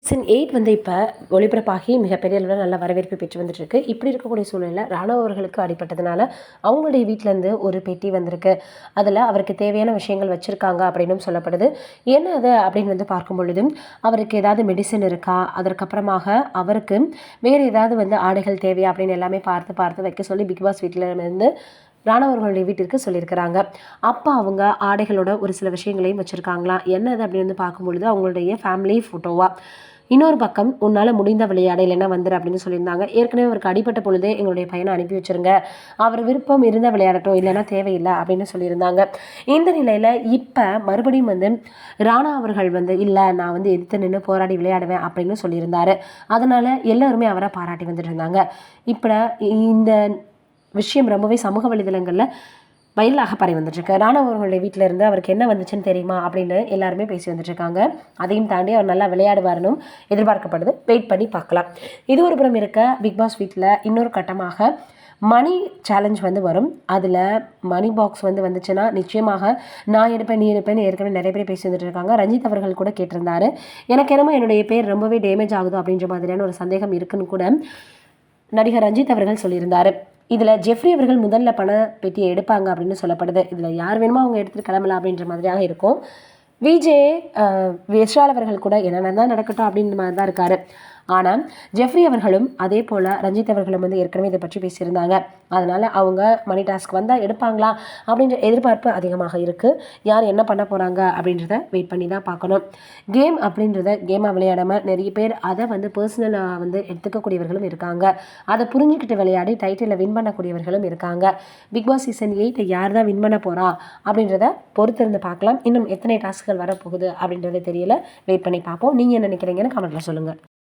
Season 8 வந்து இப்போ ஒளிபரப்பாகி மிகப்பெரிய அளவில் நல்ல வரவேற்பு பெற்று வந்துட்டுருக்கு. இப்படி இருக்கக்கூடிய சூழ்நிலையில் ராணுவ அவர்களுக்கு அடிபட்டதுனால அவங்களுடைய வீட்டிலேருந்து ஒரு பெட்டி வந்திருக்கு. அதில் அவருக்கு தேவையான விஷயங்கள் வச்சுருக்காங்க அப்படின்னும் சொல்லப்படுது. என்ன அது அப்படின்னு வந்து பார்க்கும் பொழுதும் அவருக்கு ஏதாவது மெடிசன் இருக்கா, அதற்கப்புறமாக அவருக்கு வேறு ஏதாவது வந்து ஆடைகள் தேவையா அப்படின்னு எல்லாமே பார்த்து பார்த்து வைக்க சொல்லி பிக் பாஸ் வீட்டில் இருந்து ராணவர்களுடைய வீட்டிற்கு சொல்லியிருக்கிறாங்க. அப்போ அவங்க ஆடைகளோட ஒரு சில விஷயங்களையும் வச்சுருக்காங்களாம். என்னது அப்படின்னு வந்து பார்க்கும்பொழுது அவங்களுடைய ஃபேமிலி ஃபோட்டோவா. இன்னொரு பக்கம் உன்னால் முடிந்த விளையாட இல்லைன்னா வந்துரு அப்படின்னு சொல்லியிருந்தாங்க. ஏற்கனவே அவருக்கு அடிப்பட்ட பொழுதே எங்களுடைய பையனை அனுப்பி வச்சுருங்க, அவர் விருப்பம் இருந்தால் விளையாடட்டும், இல்லைன்னா தேவையில்லை அப்படின்னு சொல்லியிருந்தாங்க. இந்த நிலையில் இப்போ மறுபடியும் வந்து ராணா அவர்கள் வந்து இல்லை, நான் வந்து எதிர்த்து நின்று போராடி விளையாடுவேன் அப்படின்னு சொல்லியிருந்தாரு. அதனால் எல்லோருமே அவரை பாராட்டி வந்துட்டு இருந்தாங்க. இப்போ இந்த விஷயம் ரொம்பவே சமூக வலைதளங்களில் வைரலாக பரவி வந்துட்டுருக்கு. ராணா அவர்களுடைய வீட்டில் இருந்து அவருக்கு என்ன வந்துச்சுன்னு தெரியுமா அப்படின்னு எல்லாருமே பேசி வந்துட்டுருக்காங்க. அதையும் தாண்டி அவர் நல்லா விளையாடுவார்னும் எதிர்பார்க்கப்படுது. வெயிட் பண்ணி பார்க்கலாம். இது ஒரு புறம் இருக்க, பிக் பாஸ் வீட்டில் இன்னொரு கட்டமாக மணி சேலஞ்ச் வந்து வரும். அதில் மணி பாக்ஸ் வந்து வந்துச்சுன்னா நிச்சயமாக நான் எடுப்பேன், நீ எடுப்பேன்னு ஏற்கனவே நிறைய பேர் பேசி வந்துட்டு இருக்காங்க. ரஞ்சித் அவர்கள் கூட கேட்டிருந்தாரு, எனக்கு என்னமோ என்னுடைய பேர் ரொம்பவே டேமேஜ் ஆகுது அப்படின்ற மாதிரியான ஒரு சந்தேகம் இருக்குன்னு கூட நடிகர் ரஞ்சித் அவர்கள் சொல்லியிருந்தார். இதில் ஜெஃப்ரி அவர்கள் முதல்ல பண பெட்டியை எடுப்பாங்க அப்படின்னு சொல்லப்படுது. இதில் யார் வேணுமோ அவங்க எடுத்துகிட்டு கிளம்பலாம் அப்படின்ற மாதிரியாக இருக்கும். விஜே விஷால் அவர்கள் கூட என்னென்ன தான் நடக்கட்டும் அப்படின்ற மாதிரி தான் இருக்கார். ஆனால் ஜெஃப்ரி அவர்களும் அதே போல் ரஞ்சித் அவர்களும் வந்து ஏற்கனவே இதை பற்றி பேசியிருந்தாங்க. அதனால் அவங்க மணி டாஸ்க் வந்தால் எடுப்பாங்களா அப்படின்ற எதிர்பார்ப்பு அதிகமாக இருக்குது. யார் என்ன பண்ண போகிறாங்க அப்படின்றத வெயிட் பண்ணி தான் பார்க்கணும். கேம் அப்படின்றத கேமாக விளையாடாமல் நிறைய பேர் அதை வந்து பர்சனலாக வந்து எடுத்துக்கக்கூடியவர்களும் இருக்காங்க. அதை புரிஞ்சுக்கிட்டு விளையாடி டைட்டிலில் வின் பண்ணக்கூடியவர்களும் இருக்காங்க. பிக் பாஸ் சீசன் 8 யார் தான் வின் பண்ண போகிறா அப்படின்றத பொறுத்திருந்து பார்க்கலாம். இன்னும் எத்தனை டாஸ்க்குகள் வரப்போகுது அப்படின்றது தெரியல. வெயிட் பண்ணி பார்ப்போம். நீங்கள் என்ன நினைக்கிறீங்கன்னு கமெண்ட்டில் சொல்லுங்கள்.